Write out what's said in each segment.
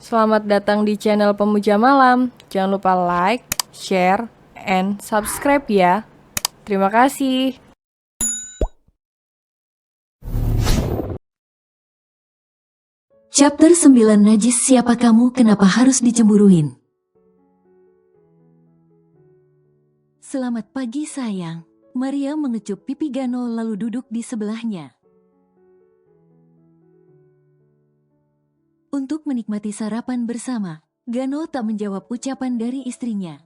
Selamat datang di channel Pemuja Malam. Jangan lupa like, share, and subscribe ya. Terima kasih. Chapter 9 Najis. Siapa kamu, kenapa harus dicemburuin? Selamat pagi sayang. Maria mengecup pipi Gano lalu duduk di sebelahnya. Untuk menikmati sarapan bersama, Gano tak menjawab ucapan dari istrinya.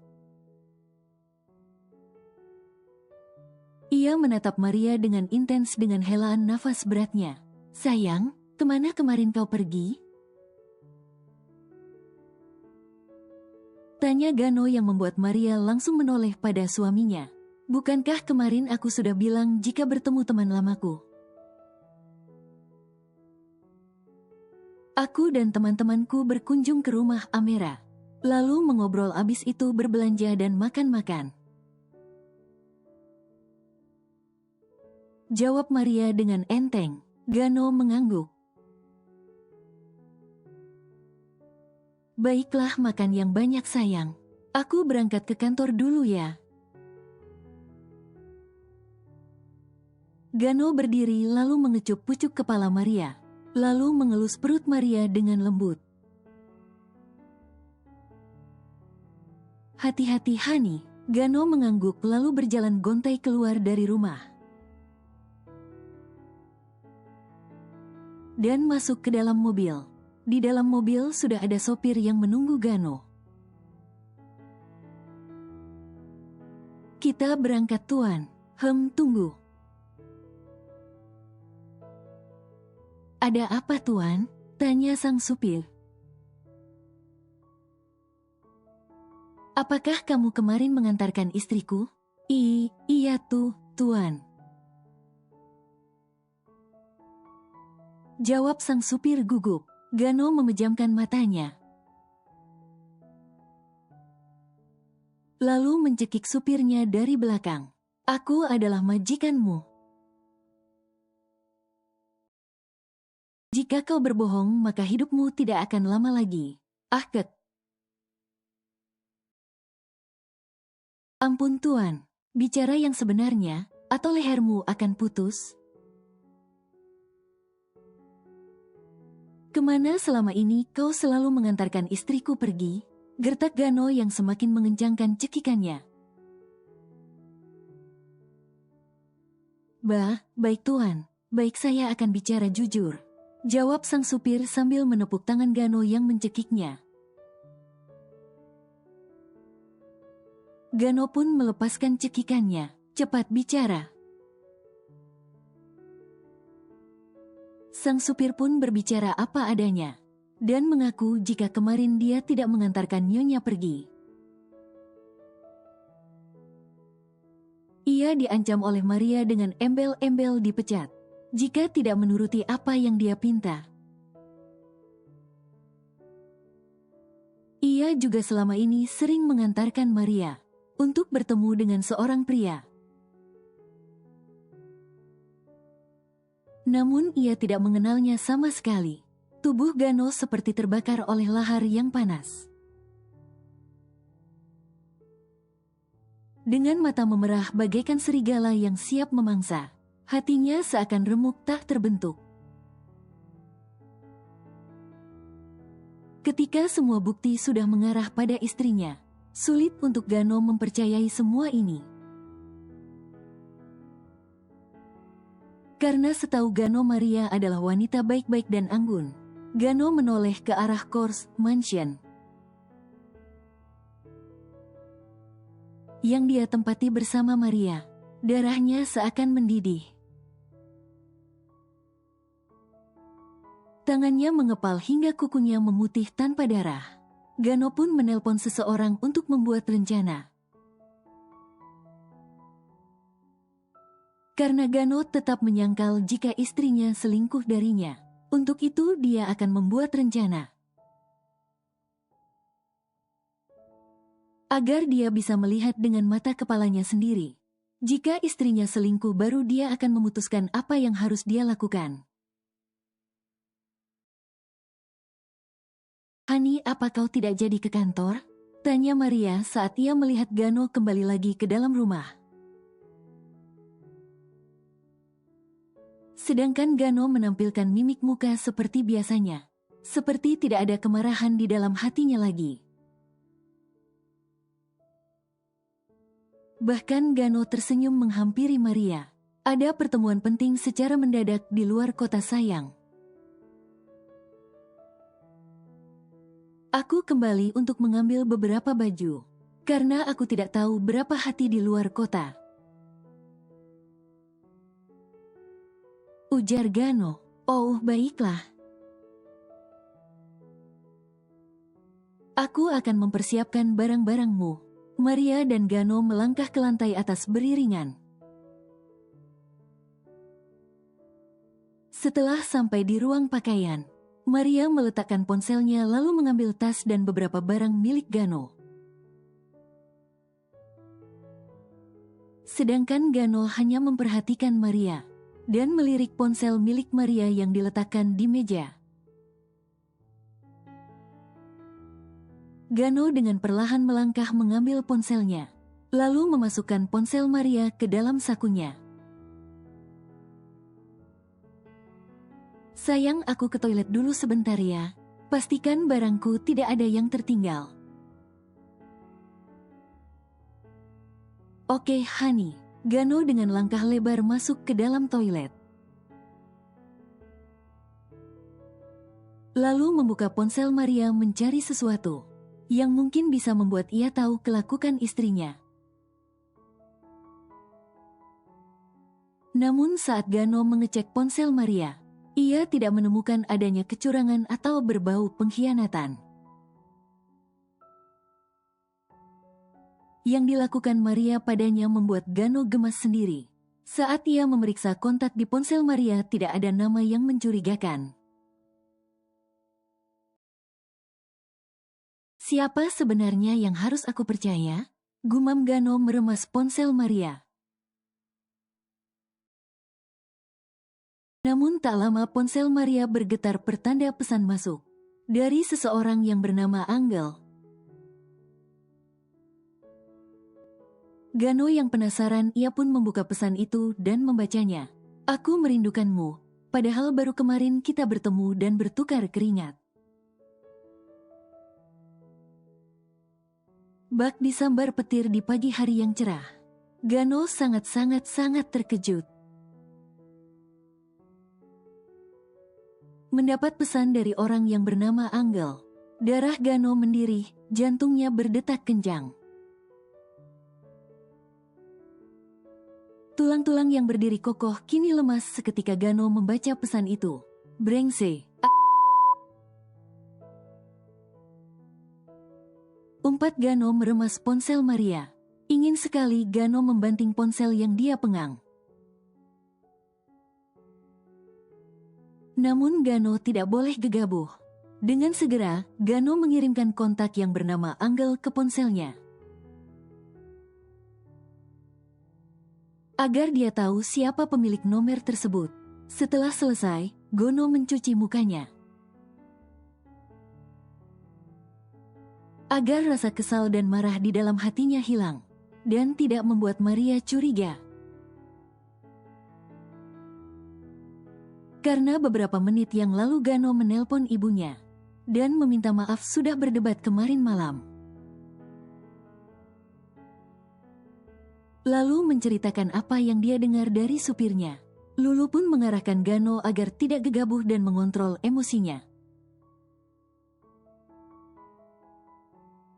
Ia menatap Maria dengan intens dengan helaan nafas beratnya. Sayang, kemana kemarin kau pergi? Tanya Gano yang membuat Maria langsung menoleh pada suaminya. Bukankah kemarin aku sudah bilang jika bertemu teman lamaku? Aku dan teman-temanku berkunjung ke rumah Amera. Lalu mengobrol abis itu berbelanja dan makan-makan. Jawab Maria dengan enteng. Gano mengangguk. Baiklah, makan yang banyak sayang. Aku berangkat ke kantor dulu ya. Gano berdiri lalu mengecup pucuk kepala Maria. Lalu mengelus perut Maria dengan lembut. Hati-hati Hani. Gano mengangguk lalu berjalan gontai keluar dari rumah. Dan masuk ke dalam mobil. Di dalam mobil sudah ada sopir yang menunggu Gano. Kita berangkat tuan. Tunggu. Ada apa tuan? Tanya sang supir. Apakah kamu kemarin mengantarkan istriku? Iya tuan. Jawab sang supir gugup. Gano memejamkan matanya. Lalu mencekik supirnya dari belakang. Aku adalah majikanmu. Jika kau berbohong, maka hidupmu tidak akan lama lagi. Ket. Ampun tuan, bicara yang sebenarnya, atau lehermu akan putus? Kemana selama ini kau selalu mengantarkan istriku pergi? Gertak Gano yang semakin mengencangkan cekikannya. Baik tuan, baik saya akan bicara jujur. Jawab sang supir sambil menepuk tangan Gano yang mencekiknya. Gano pun melepaskan cekikannya. Cepat bicara. Sang supir pun berbicara apa adanya. Dan mengaku jika kemarin dia tidak mengantarkan Nyonya pergi. Ia diancam oleh Maria dengan embel-embel dipecat. Jika tidak menuruti apa yang dia pinta. Ia juga selama ini sering mengantarkan Maria untuk bertemu dengan seorang pria. Namun ia tidak mengenalnya sama sekali. Tubuh Gano seperti terbakar oleh lahar yang panas. Dengan mata memerah bagaikan serigala yang siap memangsa. Hatinya seakan remuk tak terbentuk. Ketika semua bukti sudah mengarah pada istrinya, sulit untuk Gano mempercayai semua ini. Karena setahu Gano Maria adalah wanita baik-baik dan anggun. Gano menoleh ke arah Kors Mansion yang dia tempati bersama Maria. Darahnya seakan mendidih. Tangannya mengepal hingga kukunya memutih tanpa darah. Gano pun menelpon seseorang untuk membuat rencana. Karena Gano tetap menyangkal jika istrinya selingkuh darinya. Untuk itu dia akan membuat rencana. Agar dia bisa melihat dengan mata kepalanya sendiri. Jika istrinya selingkuh baru dia akan memutuskan apa yang harus dia lakukan. Hani, apa kau tidak jadi ke kantor? Tanya Maria saat ia melihat Gano kembali lagi ke dalam rumah. Sedangkan Gano menampilkan mimik muka seperti biasanya. Seperti tidak ada kemarahan di dalam hatinya lagi. Bahkan Gano tersenyum menghampiri Maria. Ada pertemuan penting secara mendadak di luar kota sayang. Aku kembali untuk mengambil beberapa baju. Karena aku tidak tahu berapa hati di luar kota. Ujar Gano. Oh, baiklah. Aku akan mempersiapkan barang-barangmu. Maria dan Gano melangkah ke lantai atas beriringan. Setelah sampai di ruang pakaian, Maria meletakkan ponselnya lalu mengambil tas dan beberapa barang milik Gano. Sedangkan Gano hanya memperhatikan Maria dan melirik ponsel milik Maria yang diletakkan di meja. Gano dengan perlahan melangkah mengambil ponselnya, lalu memasukkan ponsel Maria ke dalam sakunya. Sayang, aku ke toilet dulu sebentar ya. Pastikan barangku tidak ada yang tertinggal. Oke, Hani. Gano dengan langkah lebar masuk ke dalam toilet. Lalu membuka ponsel Maria mencari sesuatu yang mungkin bisa membuat ia tahu kelakuan istrinya. Namun saat Gano mengecek ponsel Maria, ia tidak menemukan adanya kecurangan atau berbau pengkhianatan. Yang dilakukan Maria padanya membuat Gano gemas sendiri. Saat ia memeriksa kontak di ponsel Maria, tidak ada nama yang mencurigakan. Siapa sebenarnya yang harus aku percaya? Gumam Gano meremas ponsel Maria. Namun tak lama ponsel Maria bergetar pertanda pesan masuk dari seseorang yang bernama Angel. Gano yang penasaran, ia pun membuka pesan itu dan membacanya. Aku merindukanmu, padahal baru kemarin kita bertemu dan bertukar keringat. Bak disambar petir di pagi hari yang cerah. Gano sangat terkejut. Mendapat pesan dari orang yang bernama Angel. Darah Gano mendidih, jantungnya berdetak kencang. Tulang-tulang yang berdiri kokoh kini lemas seketika Gano membaca pesan itu. Brengse. Umpat Gano meremas ponsel Maria. Ingin sekali Gano membanting ponsel yang dia pegang. Namun Gano tidak boleh gegabah. Dengan segera, Gano mengirimkan kontak yang bernama Angel ke ponselnya. Agar dia tahu siapa pemilik nomor tersebut. Setelah selesai, Gano mencuci mukanya. Agar rasa kesal dan marah di dalam hatinya hilang, dan tidak membuat Maria curiga. Karena beberapa menit yang lalu Gano menelpon ibunya, dan meminta maaf sudah berdebat kemarin malam. Lalu menceritakan apa yang dia dengar dari supirnya. Lulu pun mengarahkan Gano agar tidak gegabah dan mengontrol emosinya.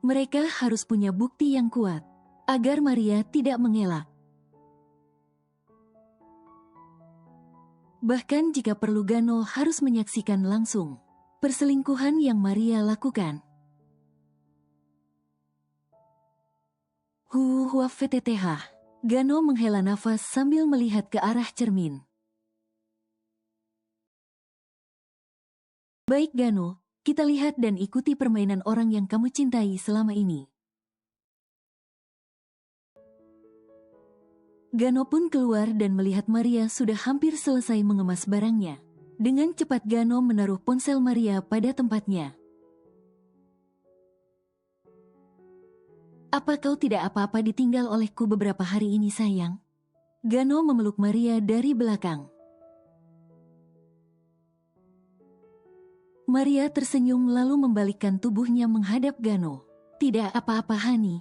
Mereka harus punya bukti yang kuat, agar Maria tidak mengelak. Bahkan jika perlu Gano harus menyaksikan langsung perselingkuhan yang Maria lakukan. VTTH. Gano menghela nafas sambil melihat ke arah cermin. Baik Gano, kita lihat dan ikuti permainan orang yang kamu cintai selama ini. Gano pun keluar dan melihat Maria sudah hampir selesai mengemas barangnya. Dengan cepat Gano menaruh ponsel Maria pada tempatnya. Apa kau tidak apa-apa ditinggal olehku beberapa hari ini sayang? Gano memeluk Maria dari belakang. Maria tersenyum lalu membalikkan tubuhnya menghadap Gano. Tidak apa-apa Hani.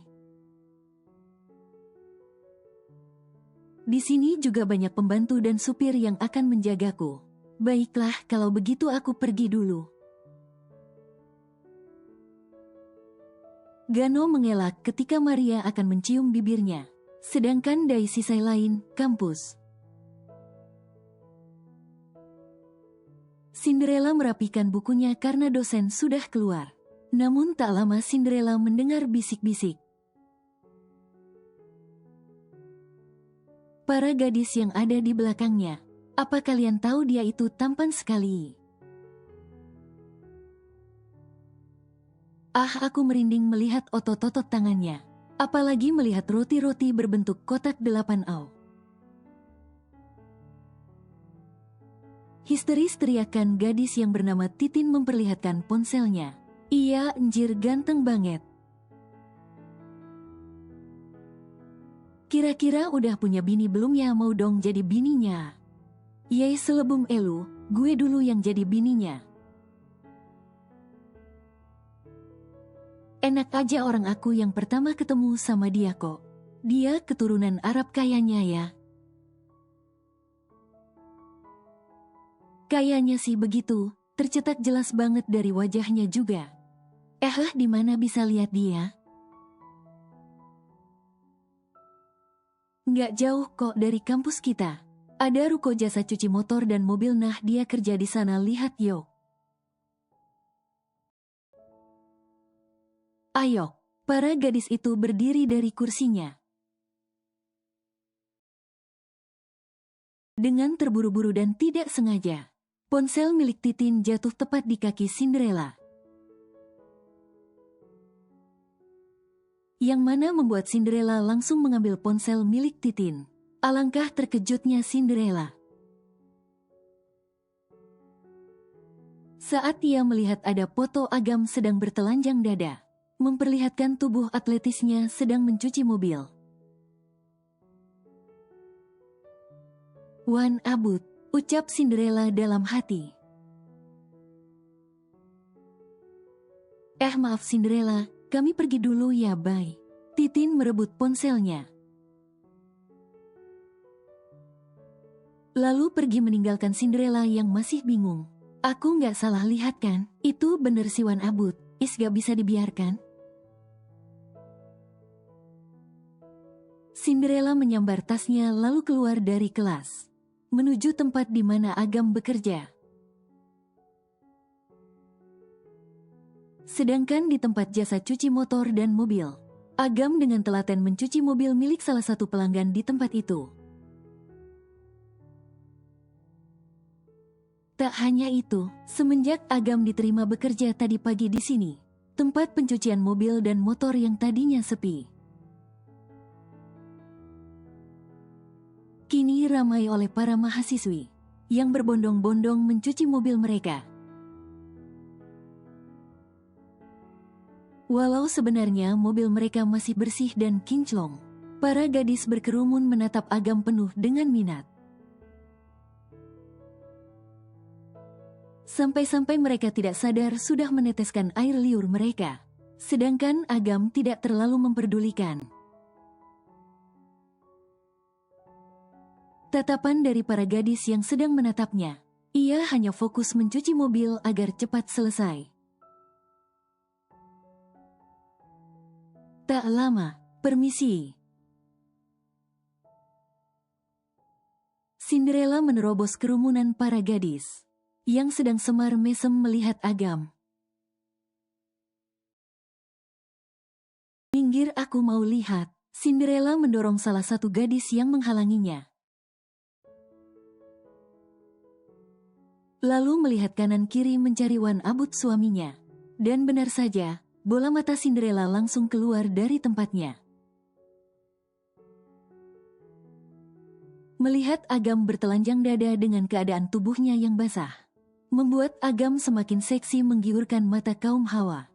Di sini juga banyak pembantu dan supir yang akan menjagaku. Baiklah, kalau begitu aku pergi dulu. Gano mengelak ketika Maria akan mencium bibirnya. Sedangkan dari sisi lain, kampus. Cinderella merapikan bukunya karena dosen sudah keluar. Namun tak lama Cinderella mendengar bisik-bisik. Para gadis yang ada di belakangnya. Apa kalian tahu dia itu tampan sekali? Ah, aku merinding melihat otot-otot tangannya. Apalagi melihat roti-roti berbentuk kotak 8 au. Histeris teriakan gadis yang bernama Titin memperlihatkan ponselnya. Iya, anjir ganteng banget. Kira-kira udah punya bini belum ya? Mau dong jadi bininya. Yey selebum elu, gue dulu yang jadi bininya. Enak aja orang aku yang pertama ketemu sama dia kok. Dia keturunan Arab kayaknya ya. Kayaknya sih begitu, tercetak jelas banget dari wajahnya juga. Di mana bisa lihat dia? Nggak jauh kok dari kampus kita. Ada ruko jasa cuci motor dan mobil, nah dia kerja di sana, lihat yuk. Ayo, para gadis itu berdiri dari kursinya. Dengan terburu-buru dan tidak sengaja, ponsel milik Titin jatuh tepat di kaki Cinderella. Yang mana membuat Cinderella langsung mengambil ponsel milik Titin. Alangkah terkejutnya Cinderella saat ia melihat ada foto Agam sedang bertelanjang dada, memperlihatkan tubuh atletisnya sedang mencuci mobil. Wan Abut, ucap Cinderella dalam hati. Maaf Cinderella, kami pergi dulu ya, bye. Titin merebut ponselnya. Lalu pergi meninggalkan Cinderella yang masih bingung. Aku nggak salah lihat kan? Itu bener si Wan Abut, gak bisa dibiarkan. Cinderella menyambar tasnya lalu keluar dari kelas, menuju tempat di mana Agam bekerja. Sedangkan di tempat jasa cuci motor dan mobil, Agam dengan telaten mencuci mobil milik salah satu pelanggan di tempat itu. Tak hanya itu, semenjak Agam diterima bekerja tadi pagi di sini, tempat pencucian mobil dan motor yang tadinya sepi, kini ramai oleh para mahasiswi yang berbondong-bondong mencuci mobil mereka. Walau sebenarnya mobil mereka masih bersih dan kinclong, para gadis berkerumun menatap Agam penuh dengan minat. Sampai-sampai mereka tidak sadar sudah meneteskan air liur mereka. Sedangkan Agam tidak terlalu memperdulikan. Tatapan dari para gadis yang sedang menatapnya, ia hanya fokus mencuci mobil agar cepat selesai. Tak lama, permisi. Cinderella menerobos kerumunan para gadis yang sedang semar mesem melihat Agam. Minggir, aku mau lihat. Cinderella mendorong salah satu gadis yang menghalanginya. Lalu melihat kanan kiri mencari Wan Abut suaminya. Dan benar saja, bola mata Cinderella langsung keluar dari tempatnya. Melihat Agam bertelanjang dada dengan keadaan tubuhnya yang basah, membuat Agam semakin seksi menggiurkan mata kaum hawa.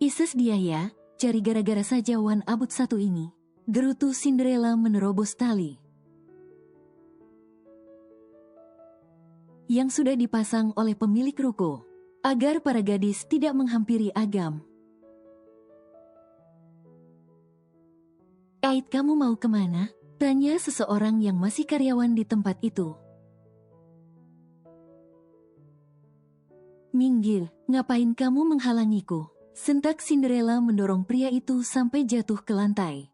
Ises dia ya, cari gara-gara saja Wan Abut satu ini. Gerutu Cinderella menerobos tali yang sudah dipasang oleh pemilik ruko, agar para gadis tidak menghampiri Agam. "Ait, kamu mau kemana?" tanya seseorang yang masih karyawan di tempat itu. "Minggir, ngapain kamu menghalangiku?" sentak Cinderella mendorong pria itu sampai jatuh ke lantai.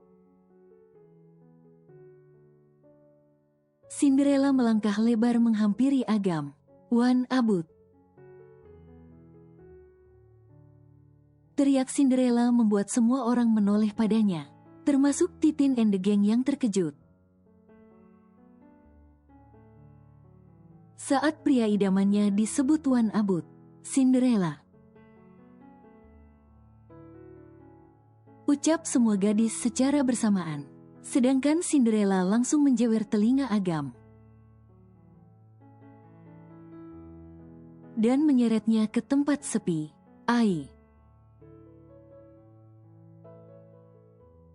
Cinderella melangkah lebar menghampiri Agam. "Wan Abut!" teriak Cinderella membuat semua orang menoleh padanya, termasuk Titin and the Gang yang terkejut. Saat pria idamannya disebut Wan Abut, Cinderella, ucap semua gadis secara bersamaan. Sedangkan Cinderella langsung menjewer telinga Agam dan menyeretnya ke tempat sepi. "Ai,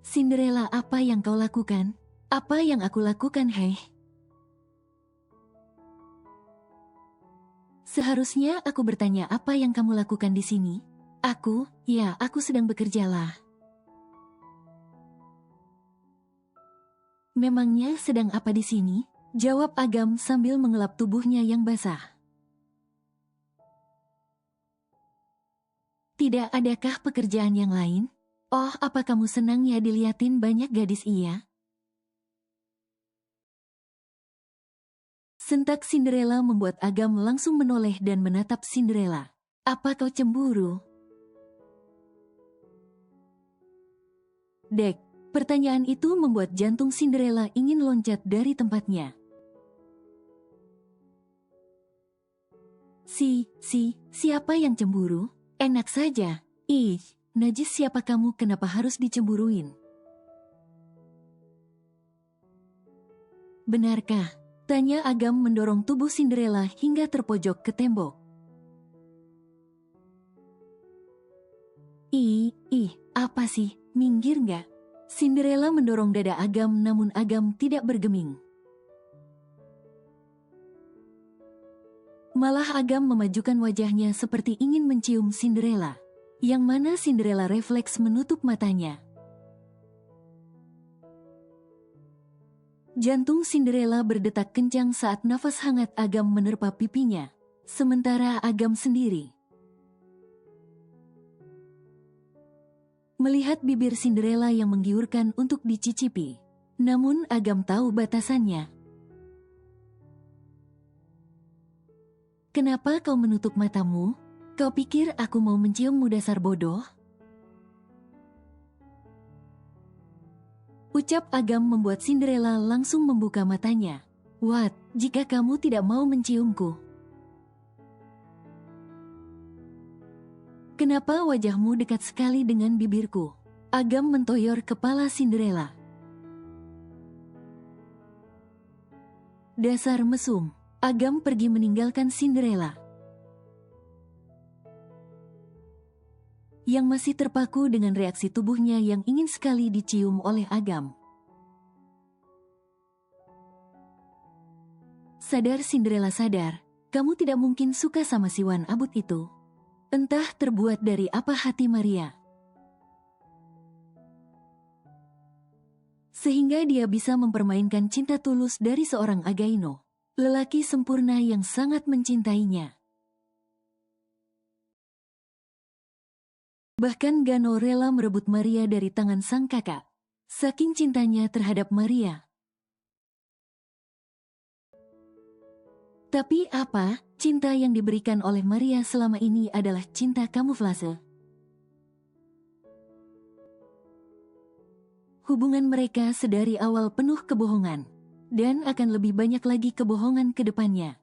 Cinderella, apa yang kau lakukan? Apa yang aku lakukan, hei? Seharusnya aku bertanya apa yang kamu lakukan di sini? Aku sedang bekerja lah." "Memangnya sedang apa di sini?" jawab Agam sambil mengelap tubuhnya yang basah. "Tidak adakah pekerjaan yang lain? Oh, apa kamu senang ya diliatin banyak gadis iya?" sentak Cinderella membuat Agam langsung menoleh dan menatap Cinderella. "Apa kau cemburu?" Dek, pertanyaan itu membuat jantung Cinderella ingin loncat dari tempatnya. Siapa yang cemburu? Enak saja. Ih, najis, siapa kamu, kenapa harus dicemburuin? "Benarkah?" tanya Agam mendorong tubuh Cinderella hingga terpojok ke tembok. Ih, apa sih, minggir nggak? Cinderella mendorong dada Agam namun Agam tidak bergeming. Malah Agam memajukan wajahnya seperti ingin mencium Cinderella, yang mana Cinderella refleks menutup matanya. Jantung Cinderella berdetak kencang saat nafas hangat Agam menerpa pipinya, sementara Agam sendiri melihat bibir Cinderella yang menggiurkan untuk dicicipi. Namun Agam tahu batasannya. "Kenapa kau menutup matamu? Kau pikir aku mau menciummu, dasar bodoh?" ucap Agam membuat Cinderella langsung membuka matanya. "What, jika kamu tidak mau menciumku? Kenapa wajahmu dekat sekali dengan bibirku?" Agam mentoyor kepala Cinderella. "Dasar mesum." Agam pergi meninggalkan Cinderella, yang masih terpaku dengan reaksi tubuhnya yang ingin sekali dicium oleh Agam. "Sadar Cinderella, sadar. Kamu tidak mungkin suka sama si Wan Abut itu. Entah terbuat dari apa hati Maria, sehingga dia bisa mempermainkan cinta tulus dari seorang Againo, lelaki sempurna yang sangat mencintainya. Bahkan Gano rela merebut Maria dari tangan sang kakak, saking cintanya terhadap Maria. Tapi apa, cinta yang diberikan oleh Maria selama ini adalah cinta kamuflase. Hubungan mereka sedari awal penuh kebohongan, dan akan lebih banyak lagi kebohongan ke depannya.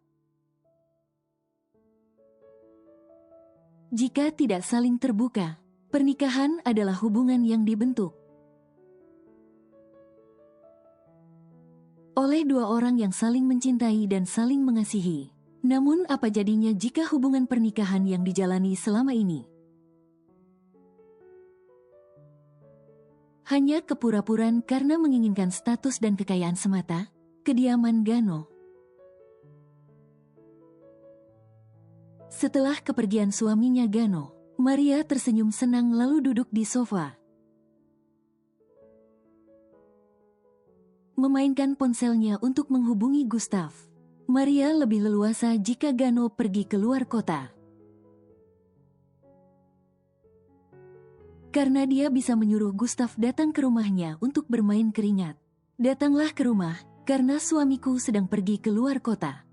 Jika tidak saling terbuka, pernikahan adalah hubungan yang dibentuk oleh dua orang yang saling mencintai dan saling mengasihi. Namun apa jadinya jika hubungan pernikahan yang dijalani selama ini Hanya kepura-puraan karena menginginkan status dan kekayaan semata. Kediaman Gano. Setelah kepergian suaminya Gano, Maria tersenyum senang lalu duduk di sofa. Memainkan ponselnya untuk menghubungi Gustav. Maria lebih leluasa jika Gano pergi keluar kota. Karena dia bisa menyuruh Gustav datang ke rumahnya untuk bermain keringat. Datanglah ke rumah, karena suamiku sedang pergi keluar kota.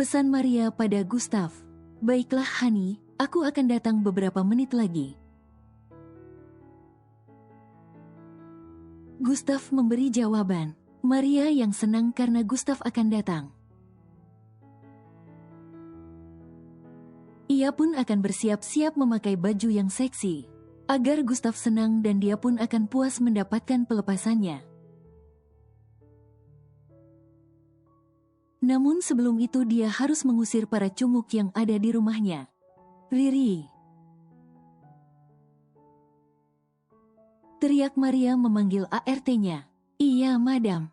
Pesan Maria pada Gustav. Baiklah Hani, aku akan datang beberapa menit lagi. Gustav memberi jawaban. Maria yang senang karena Gustav akan datang. Ia pun akan bersiap-siap memakai baju yang seksi, agar Gustav senang dan dia pun akan puas mendapatkan pelepasannya. Namun sebelum itu dia harus mengusir para cumuk yang ada di rumahnya. Riri. Teriak Maria memanggil ART-nya. Iya, madam.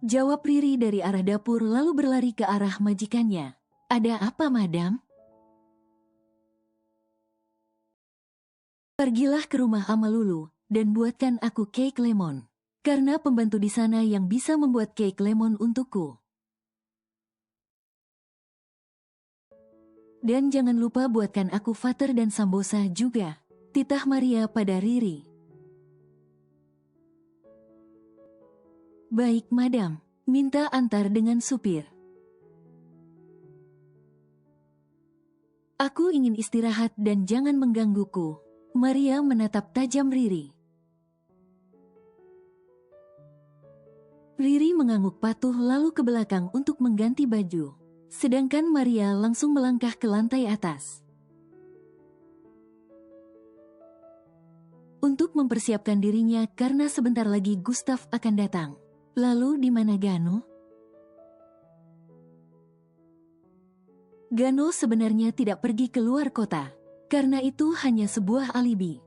Jawab Riri dari arah dapur lalu berlari ke arah majikannya. Ada apa, madam? Pergilah ke rumah Ama Lulu dan buatkan aku cake lemon. Karena pembantu di sana yang bisa membuat cake lemon untukku. Dan jangan lupa buatkan aku fater dan sambosa juga. Titah Maria pada Riri. Baik, madam. Minta antar dengan supir. Aku ingin istirahat dan jangan menggangguku. Maria menatap tajam Riri. Riri mengangguk patuh lalu ke belakang untuk mengganti baju. Sedangkan Maria langsung melangkah ke lantai atas. Untuk mempersiapkan dirinya karena sebentar lagi Gustav akan datang. Lalu di mana Gano? Gano sebenarnya tidak pergi keluar kota. Karena itu hanya sebuah alibi.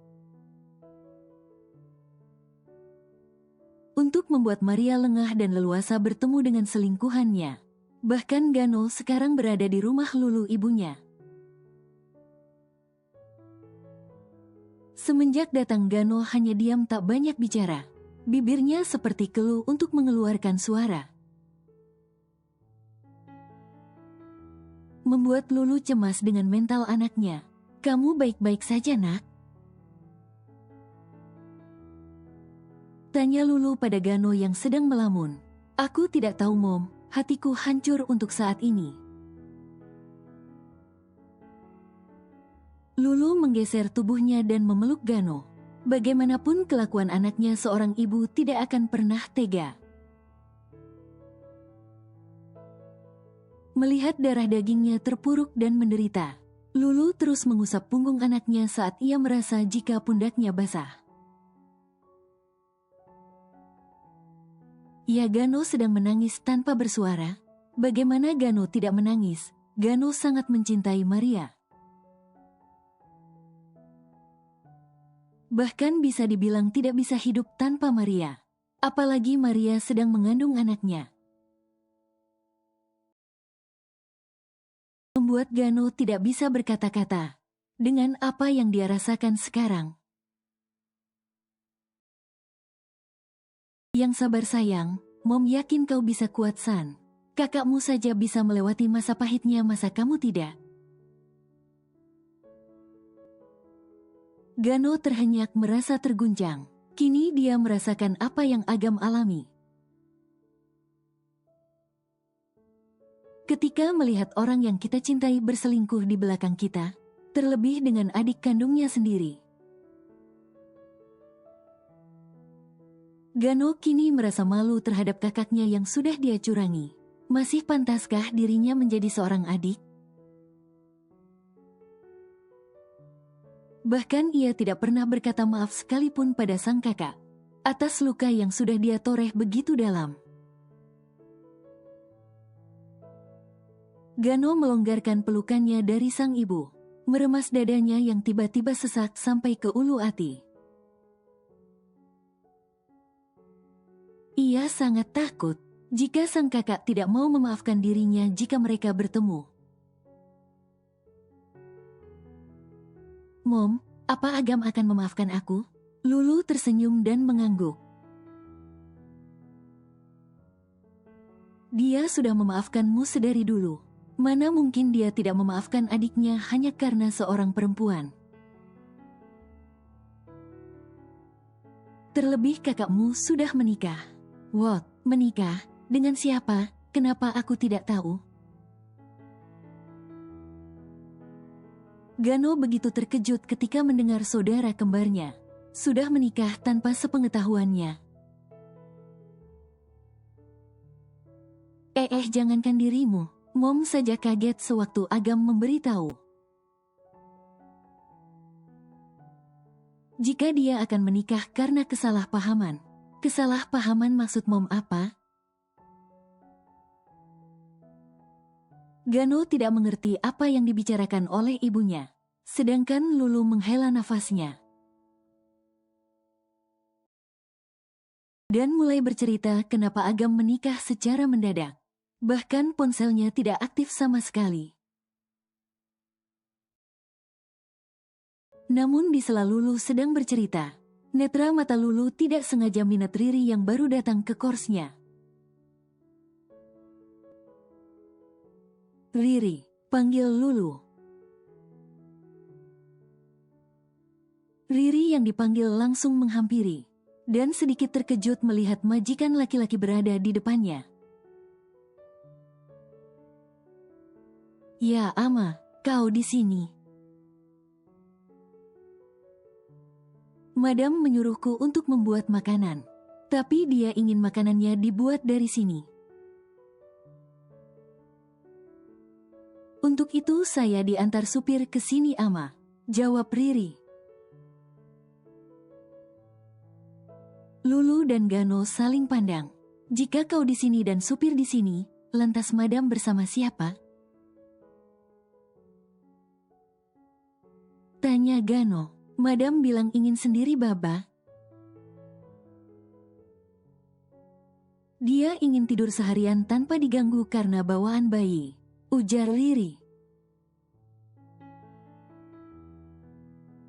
Untuk membuat Maria lengah dan leluasa bertemu dengan selingkuhannya. Bahkan Gano sekarang berada di rumah Lulu ibunya. Semenjak datang Gano hanya diam tak banyak bicara. Bibirnya seperti keluh untuk mengeluarkan suara. Membuat Lulu cemas dengan mental anaknya. Kamu baik-baik saja, nak? Tanya Lulu pada Gano yang sedang melamun. Aku tidak tahu, Mom. Hatiku hancur untuk saat ini. Lulu menggeser tubuhnya dan memeluk Gano. Bagaimanapun kelakuan anaknya seorang ibu tidak akan pernah tega. Melihat darah dagingnya terpuruk dan menderita, Lulu terus mengusap punggung anaknya saat ia merasa jika pundaknya basah. Ya, Gano sedang menangis tanpa bersuara. Bagaimana Gano tidak menangis? Gano sangat mencintai Maria. Bahkan bisa dibilang tidak bisa hidup tanpa Maria. Apalagi Maria sedang mengandung anaknya. Membuat Gano tidak bisa berkata-kata. Dengan apa yang dia rasakan sekarang. Yang sabar sayang, Mom yakin kau bisa kuat, San. Kakakmu saja bisa melewati masa pahitnya, masa kamu tidak? Gano terhenyak merasa terguncang. Kini dia merasakan apa yang Agam alami. Ketika melihat orang yang kita cintai berselingkuh di belakang kita, terlebih dengan adik kandungnya sendiri. Gano kini merasa malu terhadap kakaknya yang sudah dia curangi. Masih pantaskah dirinya menjadi seorang adik? Bahkan ia tidak pernah berkata maaf sekalipun pada sang kakak, atas luka yang sudah dia toreh begitu dalam. Gano melonggarkan pelukannya dari sang ibu, meremas dadanya yang tiba-tiba sesak sampai ke ulu hati. Ia sangat takut jika sang kakak tidak mau memaafkan dirinya jika mereka bertemu. Mom, apa Agam akan memaafkan aku? Lulu tersenyum dan mengangguk. Dia sudah memaafkanmu sedari dulu. Mana mungkin dia tidak memaafkan adiknya hanya karena seorang perempuan. Terlebih kakakmu sudah menikah. What? Menikah? Dengan siapa? Kenapa aku tidak tahu? Gano begitu terkejut ketika mendengar saudara kembarnya sudah menikah tanpa sepengetahuannya. Jangankan dirimu, Mom saja kaget sewaktu Agam memberitahu. Jika dia akan menikah karena kesalahpahaman. Kesalahpahaman maksud Mom apa? Gano tidak mengerti apa yang dibicarakan oleh ibunya. Sedangkan Lulu menghela nafasnya. Dan mulai bercerita kenapa Agam menikah secara mendadak. Bahkan ponselnya tidak aktif sama sekali. Namun di sela Lulu sedang bercerita, netra mata Lulu tidak sengaja minat Riri yang baru datang ke korsnya. Riri, panggil Lulu. Riri yang dipanggil langsung menghampiri, dan sedikit terkejut melihat majikan laki-laki berada di depannya. Ya Ama, kau di sini. Madam menyuruhku untuk membuat makanan, tapi dia ingin makanannya dibuat dari sini. Untuk itu saya diantar supir ke sini Ama, jawab Riri. Lulu dan Gano saling pandang. Jika kau di sini dan supir di sini, lantas Madam bersama siapa? Tanya Gano. Madam bilang ingin sendiri Baba. Dia ingin tidur seharian tanpa diganggu karena bawaan bayi, ujar Riri.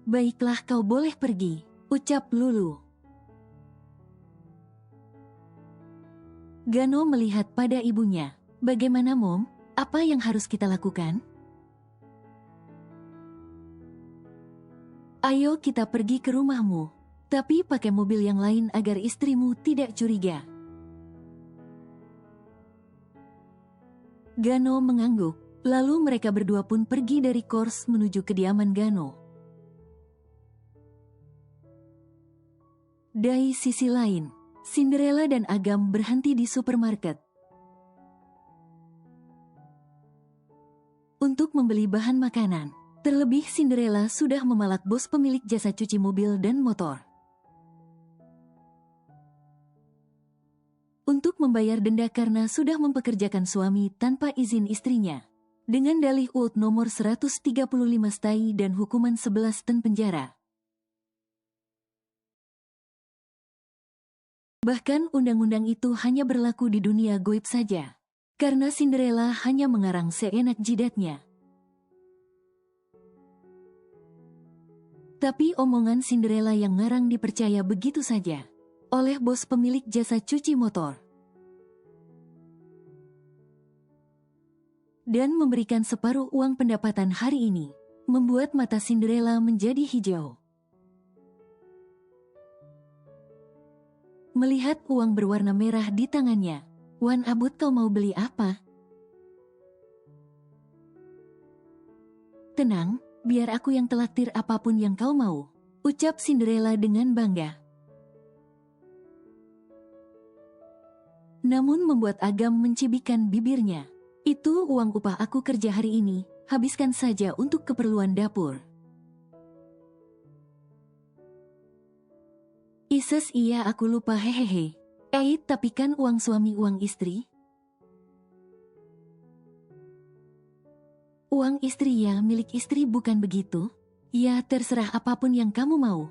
Baiklah kau boleh pergi, ucap Lulu. Gano melihat pada ibunya. Bagaimana Mom? Apa yang harus kita lakukan? Ayo kita pergi ke rumahmu, tapi pakai mobil yang lain agar istrimu tidak curiga. Gano mengangguk, lalu mereka berdua pun pergi dari kors menuju kediaman Gano. Dari sisi lain, Cinderella dan Agam berhenti di supermarket untuk membeli bahan makanan. Terlebih Cinderella sudah memalak bos pemilik jasa cuci mobil dan motor. Untuk membayar denda karena sudah mempekerjakan suami tanpa izin istrinya. Dengan dalih UUD nomor 135 STAI dan hukuman 11 tahun penjara. Bahkan undang-undang itu hanya berlaku di dunia goib saja. Karena Cinderella hanya mengarang seenak jidatnya. Tapi omongan Cinderella yang ngarang dipercaya begitu saja oleh bos pemilik jasa cuci motor. Dan memberikan separuh uang pendapatan hari ini, membuat mata Cinderella menjadi hijau. Melihat uang berwarna merah di tangannya, Wan Abut kau mau beli apa? Tenang. Biar aku yang telaktir apapun yang kau mau, ucap Cinderella dengan bangga. Namun membuat Agam mencibikkan bibirnya. Itu uang upah aku kerja hari ini, habiskan saja untuk keperluan dapur. Ises iya aku lupa hehehe. Tapi kan uang suami uang istri? Uang istri ya milik istri, bukan begitu? Ya terserah, apapun yang kamu mau.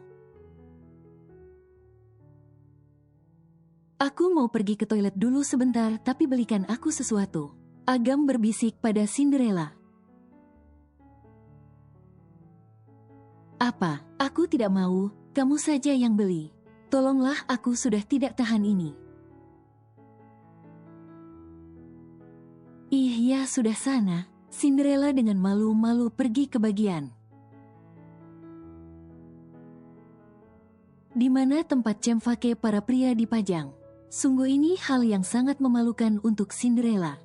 Aku mau pergi ke toilet dulu sebentar, tapi belikan aku sesuatu. Agam berbisik pada Cinderella. Apa? Aku tidak mau, kamu saja yang beli. Tolonglah, aku sudah tidak tahan ini. Ih ya sudah sana. Cinderella dengan malu-malu pergi ke bagian di mana tempat cemfake para pria dipajang. Sungguh ini hal yang sangat memalukan untuk Cinderella.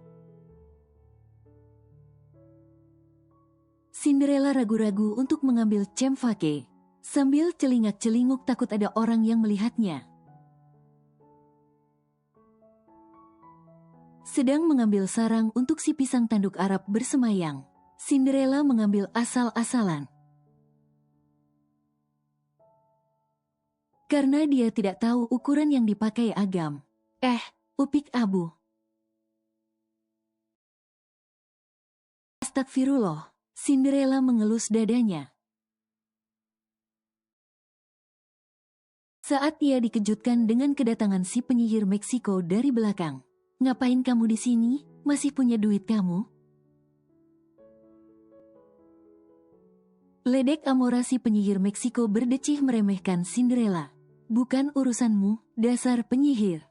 Cinderella ragu-ragu untuk mengambil cemfake, sambil celingak-celinguk takut ada orang yang melihatnya. Sedang mengambil sarang untuk si pisang tanduk Arab bersemayang, Cinderella mengambil asal-asalan. Karena dia tidak tahu ukuran yang dipakai Agam. Upik abu. Astagfirullah, Cinderella mengelus dadanya. Saat ia dikejutkan dengan kedatangan si penyihir Meksiko dari belakang. Ngapain kamu di sini? Masih punya duit kamu? Ledek Amora si penyihir Meksiko berdecih meremehkan Cinderella. Bukan urusanmu, dasar penyihir.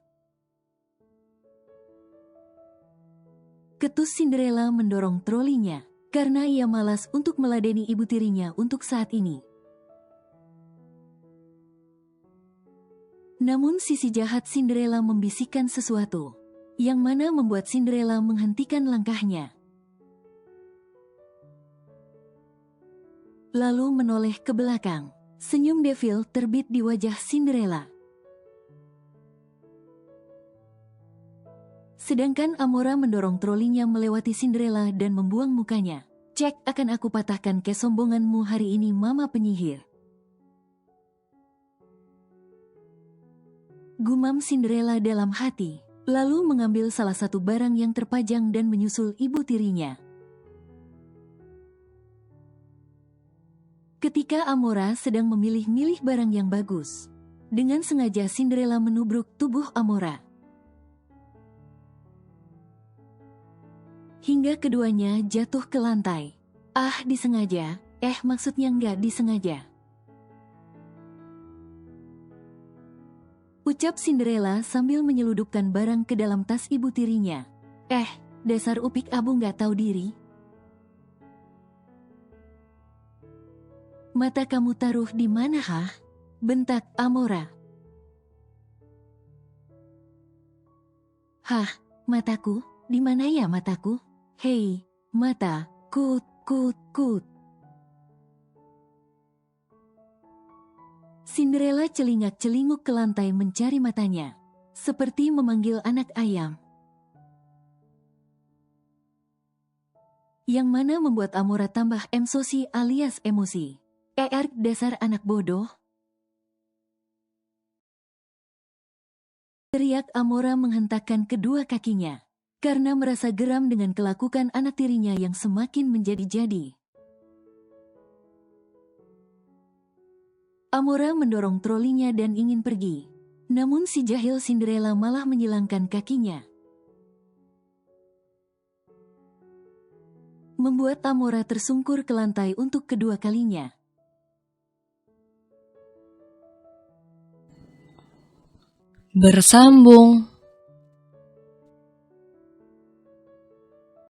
Ketus Cinderella mendorong trolinya, karena ia malas untuk meladeni ibu tirinya untuk saat ini. Namun sisi jahat Cinderella membisikkan sesuatu, yang mana membuat Cinderella menghentikan langkahnya. Lalu menoleh ke belakang. Senyum devil terbit di wajah Cinderella. Sedangkan Amora mendorong trolinya melewati Cinderella dan membuang mukanya. Cek, akan aku patahkan kesombonganmu hari ini, mama penyihir. Gumam Cinderella dalam hati. Lalu mengambil salah satu barang yang terpajang dan menyusul ibu tirinya. Ketika Amora sedang memilih-milih barang yang bagus, dengan sengaja Cinderella menubruk tubuh Amora. Hingga keduanya jatuh ke lantai. Disengaja, maksudnya nggak disengaja. Ucap Cinderella sambil menyeludupkan barang ke dalam tas ibu tirinya. Dasar upik abu nggak tahu diri. Mata kamu taruh di mana, hah? Bentak Amora. Hah, mataku? Di mana ya mataku? Hei, mata, kut. Cinderella celingak-celinguk ke lantai mencari matanya, seperti memanggil anak ayam. Yang mana membuat Amora tambah emsosi alias emosi. Dasar anak bodoh. Teriak Amora menghentakkan kedua kakinya, karena merasa geram dengan kelakukan anak tirinya yang semakin menjadi-jadi. Amora mendorong trolinya dan ingin pergi. Namun si jahil Cinderella malah menyilangkan kakinya. Membuat Amora tersungkur ke lantai untuk kedua kalinya. Bersambung.